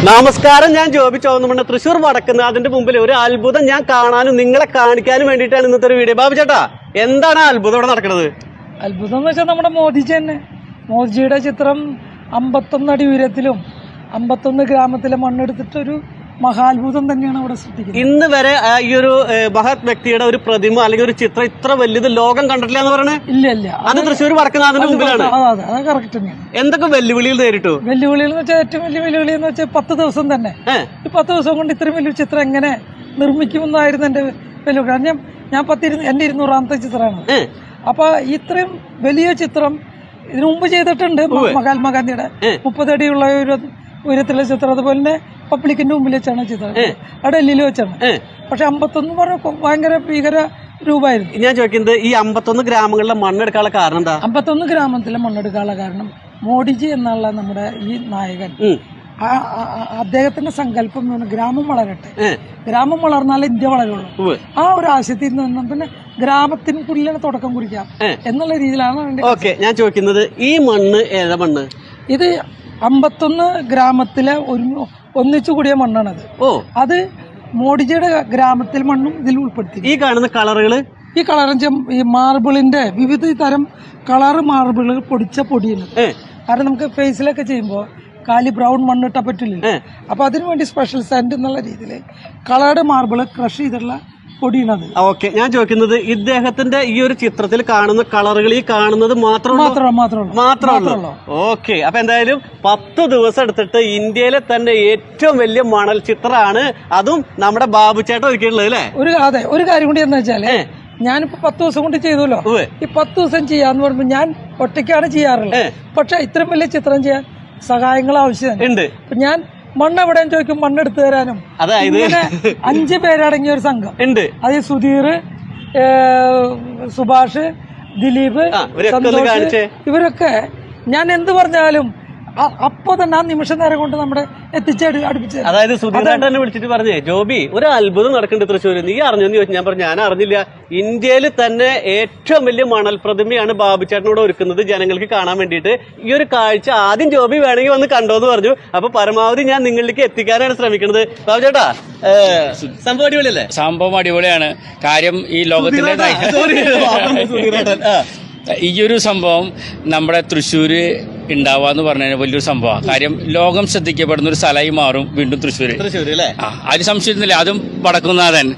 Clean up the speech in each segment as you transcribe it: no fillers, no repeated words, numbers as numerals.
നമസ്കാരം, ഞാൻ ജോബി ചോന്നുമണ്ണ, തൃശ്ശൂർ വടക്കുന്നാഥിന്റെ മുമ്പിൽ ഒരു അത്ഭുതം ഞാൻ കാണാനും നിങ്ങളെ കാണിക്കാനും വേണ്ടിയിട്ടാണ് ഇന്നത്തെ ഒരു വീഡിയോ. ബാബു ചേട്ടാ, എന്താണ് ആ അത്ഭുതം ഇവിടെ നടക്കുന്നത്? അത്ഭുതം എന്ന് വെച്ചാൽ നമ്മുടെ മോദിജി തന്നെ. മോദിജിയുടെ ചിത്രം 51 അടി ഉയരത്തിലും 51 ഗ്രാമത്തിലെ മണ്ണെടുത്തിട്ടൊരു മഹാത്ഭുതം തന്നെയാണ് അവിടെ സൃഷ്ടിക്കുന്നത്. ഇന്ന് വരെ ഈ ഒരു മഹത് വ്യക്തിയുടെ ഒരു പ്രതിമ അല്ലെങ്കിൽ ഒരു ചിത്രം ഇത്ര വലിയത് ലോകം കണ്ടിട്ടില്ല എന്ന് പറയണേ. ഇല്ല, അത് തൃശ്ശൂർ വടക്കുന്നാഥിന്റെ മുമ്പിലാണ്. അതെ, അത് കറക്റ്റ് തന്നെയാണ്. എന്തൊക്കെ വെല്ലുവിളികൾ നേരിട്ടു? വെല്ലുവിളികൾ എന്ന് വെച്ചാൽ ഏറ്റവും വലിയ വെല്ലുവിളി എന്ന് വെച്ചാൽ 10 ദിവസം തന്നെ. ഈ 10 ദിവസം കൊണ്ട് ഇത്രയും വലിയ ചിത്രം എങ്ങനെ നിർമ്മിക്കുമെന്നായിരുന്നു എന്റെ വെല്ലുവിളി. കാരണം ഞാൻ എന്റെ 200ാമത്തെ ചിത്രമാണ്. അപ്പൊ ഇത്രയും വലിയ ചിത്രം ഇതിനു മുമ്പ് ചെയ്തിട്ടുണ്ട്. മഹാത്മാഗാന്ധിയുടെ 30 അടിയുള്ള ഉയരത്തിലുള്ള ചിത്രം, അതുപോലെ തന്നെ പബ്ലിക്കിന്റെ മുമ്പിൽ വെച്ചാണ് ചിത്രം, ഡൽഹിയിൽ വെച്ചാണ്. പക്ഷെ 51 പറഞ്ഞ ഭയങ്കര ഭീകര രൂപമായിരുന്നു. ഞാൻ ചോദിക്കുന്നത്, ഈ 51 ഗ്രാമങ്ങളിലെ മണ്ണെടുക്കാനുള്ള കാരണം എന്താ? 51 ഗ്രാമത്തിലെ മണ്ണെടുക്കാനുള്ള കാരണം മോഡിജി എന്നുള്ള നമ്മുടെ ഈ നായകൻ, അദ്ദേഹത്തിന്റെ സങ്കല്പം എന്ന് പറഞ്ഞാൽ ഗ്രാമം വളരട്ടെ, ഗ്രാമം വളർന്നാലേ ഇന്ത്യ വളരുള്ളൂ. ആ ഒരു ആശയത്തിൽ നിന്ന് പിന്നെ ഗ്രാമത്തിനുള്ളിലാണ് തുടക്കം കുറിക്കാം എന്നുള്ള രീതിയിലാണ്. ഓക്കെ, ഞാൻ ചോദിക്കുന്നത്, ഈ മണ്ണ് ഏതാ മണ്ണ്? ഇത് 51 ഗ്രാമത്തിലെ ഒന്നിച്ചു കൂടിയ മണ്ണാണത്. അത് മോഡിജിയുടെ ഗ്രാമത്തിൽ മണ്ണും ഇതിൽ ഉൾപ്പെടുത്തി. ഈ കാണുന്ന കളറുകള്, ഈ കളറും ഈ മാർബിളിന്റെ വിവിധ തരം കളർ മാർബിളുകൾ പൊടിച്ച പൊടിയാണ്. കാരണം നമുക്ക് ഫേസിലൊക്കെ ചെയ്യുമ്പോൾ കാലി ബ്രൗൺ മണ്ണിട്ടാ പറ്റില്ല. അപ്പൊ അതിനുവേണ്ടി സ്പെഷ്യൽ സാൻഡ് എന്നുള്ള രീതിയിൽ കളർഡ് മാർബിള് ക്രഷ് ചെയ്തിട്ടുള്ള പൊടിയാണത്. ഓക്കെ, ഞാൻ ചോദിക്കുന്നത്, ഇദ്ദേഹത്തിന്റെ ഈ ഒരു ചിത്രത്തിൽ കാണുന്ന കളറുകൾ ഈ കാണുന്നത് മാത്രമേ? ഓക്കെ, അപ്പൊ എന്തായാലും 10 ദിവസം എടുത്തിട്ട് ഇന്ത്യയിലെ തന്നെ ഏറ്റവും വലിയ മണൽ ചിത്രമാണ്, അതും നമ്മുടെ ബാബു ചേട്ടൻ ഒരുക്കിയിട്ടുള്ളത് അല്ലേ? അതെ, ഒരു കാര്യം കൂടി എന്ന് വെച്ചാല്, ഞാനിപ്പോ 10 ദിവസം കൊണ്ട് ചെയ്തല്ലോ. ഈ 10 ദിവസം ചെയ്യാന്ന് പറയുമ്പോൾ ഞാൻ ഒറ്റയ്ക്കാണ് ചെയ്യാറുള്ളത്. പക്ഷെ ഇത്രയും വലിയ ചിത്രം ചെയ്യാൻ സഹായങ്ങൾ ആവശ്യമുണ്ട്. ഞാൻ മണ്ണ് എവിടെയും ചോദിക്കും, മണ്ണെടുത്തു തരാനും. അതായത് 5 പേരടങ്ങിയ ഒരു സംഘം ഉണ്ട്. അത് സുധീർ, സുഭാഷ്, ദിലീപ്, സന്തോഷ്, ഇവരൊക്കെ ഞാൻ എന്ത് പറഞ്ഞാലും അപ്പൊ തന്നെ ആ നിമിഷ നേരം കൊണ്ട് നമ്മുടെ അടുപ്പിച്ച്. അതായത് സുധീരേട്ടനെ വിളിച്ചിട്ട് പറഞ്ഞേ, ജോബി ഒരു അത്ഭുതം നടക്കുന്നുണ്ട് തൃശ്ശൂരിൽ, നീ അറിഞ്ഞെന്ന് ചോദിച്ചു. ഞാൻ പറഞ്ഞു, ഞാൻ അറിഞ്ഞില്ല. ഇന്ത്യയിൽ തന്നെ ഏറ്റവും വലിയ മണൽ പ്രതിമയാണ് ബാബു ചേട്ടനോട് ഒരുക്കുന്നത് ജനങ്ങൾക്ക് കാണാൻ വേണ്ടിയിട്ട്. ഈ ഒരു കാഴ്ച ആദ്യം ജോബി വേണമെങ്കിൽ വന്ന് കണ്ടോന്ന് പറഞ്ഞു. അപ്പൊ പരമാവധി ഞാൻ നിങ്ങളിലേക്ക് എത്തിക്കാനാണ് ശ്രമിക്കുന്നത്. ബാബു ചേട്ടാ, സംഭവം അടിപൊളിയല്ലേ? സംഭവം അടിപൊളിയാണ്. കാര്യം ഈ ലോകത്തിന്റെ ഈ ഒരു സംഭവം നമ്മുടെ തൃശ്ശൂര് ഉണ്ടാവാന്ന് പറഞ്ഞാൽ വലിയൊരു സംഭവമാണ്. കാര്യം ലോകം ശ്രദ്ധിക്കപ്പെടുന്ന ഒരു സ്ഥലമായി മാറും വീണ്ടും തൃശ്ശൂര്. അതിന് സംശയമില്ല. അതും വടക്കുന്നാഥൻ.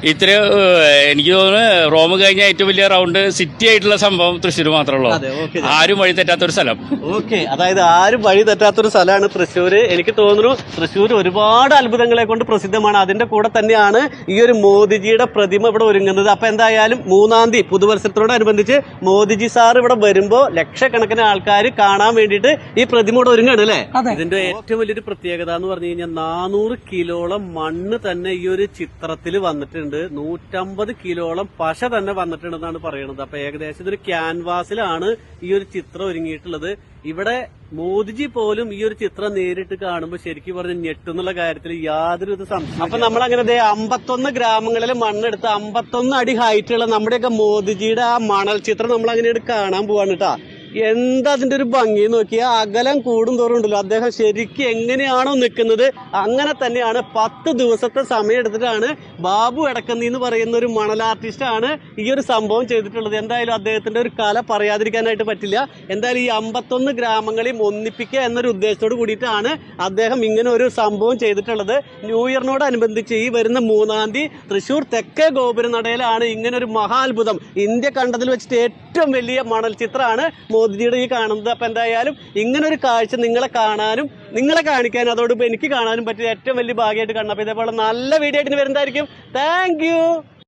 എനിക്ക് തോന്നുന്നു റോം കഴിഞ്ഞ ഏറ്റവും വലിയ റൗണ്ട് സിറ്റി ആയിട്ടുള്ള സംഭവം തൃശ്ശൂർ മാത്രമേ ഉള്ളൂ. ആരും വഴി തെറ്റാത്തൊരു സ്ഥലം. ഓക്കെ, അതായത് ആരും വഴി തെറ്റാത്തൊരു സ്ഥലമാണ് തൃശ്ശൂര്. എനിക്ക് തോന്നുന്നു തൃശ്ശൂർ ഒരുപാട് അത്ഭുതങ്ങളെ കൊണ്ട് പ്രസിദ്ധമാണ്. അതിന്റെ കൂടെ തന്നെയാണ് ഈ ഒരു മോദിജിയുടെ പ്രതിമ ഇവിടെ ഒരുങ്ങുന്നത്. അപ്പൊ എന്തായാലും 3-ാം തീയതി പുതുവത്സരത്തോടനുബന്ധിച്ച് മോദിജി സാർ ഇവിടെ വരുമ്പോ ലക്ഷക്കണക്കിന് ആൾക്കാർ കാണാൻ വേണ്ടിയിട്ട് ഈ പ്രതിമ ഇവിടെ ഒരുങ്ങാണ് അല്ലേ? ഇതിന്റെ ഏറ്റവും വലിയൊരു പ്രത്യേകത എന്ന് പറഞ്ഞു കഴിഞ്ഞാൽ 400 കിലോളം മണ്ണ് തന്നെ ഈ ഒരു ചിത്രത്തിൽ വന്നിട്ടുണ്ട്. 150 കിലോളം പശ തന്നെ വന്നിട്ടുണ്ടെന്നാണ് പറയുന്നത്. അപ്പൊ ഏകദേശം ഇതൊരു ക്യാൻവാസിലാണ് ഈ ഒരു ചിത്രം ഒരുങ്ങിയിട്ടുള്ളത്. ഇവിടെ മോദിജി പോലും ഈ ഒരു ചിത്രം നേരിട്ട് കാണുമ്പോൾ ശരിക്കും പറഞ്ഞ് ഞെട്ടുന്നുള്ള കാര്യത്തിൽ യാതൊരു സംശയം. അപ്പൊ നമ്മളങ്ങനെ 51 ഗ്രാമങ്ങളിലെ മണ്ണെടുത്ത് 51 അടി ഹൈറ്റുള്ള നമ്മുടെയൊക്കെ മോദിജിയുടെ ആ മണൽ ചിത്രം നമ്മൾ അങ്ങനെ കാണാൻ പോവാണ് കേട്ടാ. എന്താ അതിന്റെ ഒരു ഭംഗി നോക്കിയാ, അകലം കൂടും തോറും ഉണ്ടല്ലോ, അദ്ദേഹം ശരിക്കും എങ്ങനെയാണോ നിൽക്കുന്നത് അങ്ങനെ തന്നെയാണ്. 10 ദിവസത്തെ സമയം എടുത്തിട്ടാണ് ബാബു എടക്കന്നി എന്ന് പറയുന്ന ഒരു മണൽ ആർട്ടിസ്റ്റ് ആണ് ഈ ഒരു സംഭവം ചെയ്തിട്ടുള്ളത്. എന്തായാലും അദ്ദേഹത്തിന്റെ ഒരു കല പറയാതിരിക്കാനായിട്ട് പറ്റില്ല. എന്തായാലും ഈ 51 ഗ്രാമങ്ങളെയും ഒന്നിപ്പിക്കുക എന്നൊരു ഉദ്ദേശത്തോട് കൂടിയിട്ടാണ് അദ്ദേഹം ഇങ്ങനെ ഒരു സംഭവം ചെയ്തിട്ടുള്ളത്. ന്യൂ ഇയറിനോടനുബന്ധിച്ച് ഈ വരുന്ന 3-ാം തീയതി തൃശ്ശൂർ തെക്കേ ഗോപുരനടയിലാണ് ഇങ്ങനെ ഒരു മഹാത്ഭുതം, ഇന്ത്യ കണ്ടതിൽ വെച്ചിട്ട് ഏറ്റവും വലിയ മണൽ ചിത്രമാണ് മോദിജിയുടെ ഈ കാണുന്നത്. അപ്പൊ എന്തായാലും ഇങ്ങനെ ഒരു കാഴ്ച നിങ്ങളെ കാണാനും നിങ്ങളെ കാണിക്കാനും അതോടൊപ്പം എനിക്ക് കാണാനും പറ്റിയ ഏറ്റവും വലിയ ഭാഗ്യമായിട്ട് കാണണം. അപ്പൊ ഇതേപോലെ നല്ല വീഡിയോ ആയിട്ട് വരുന്നതായിരിക്കും. Thank you.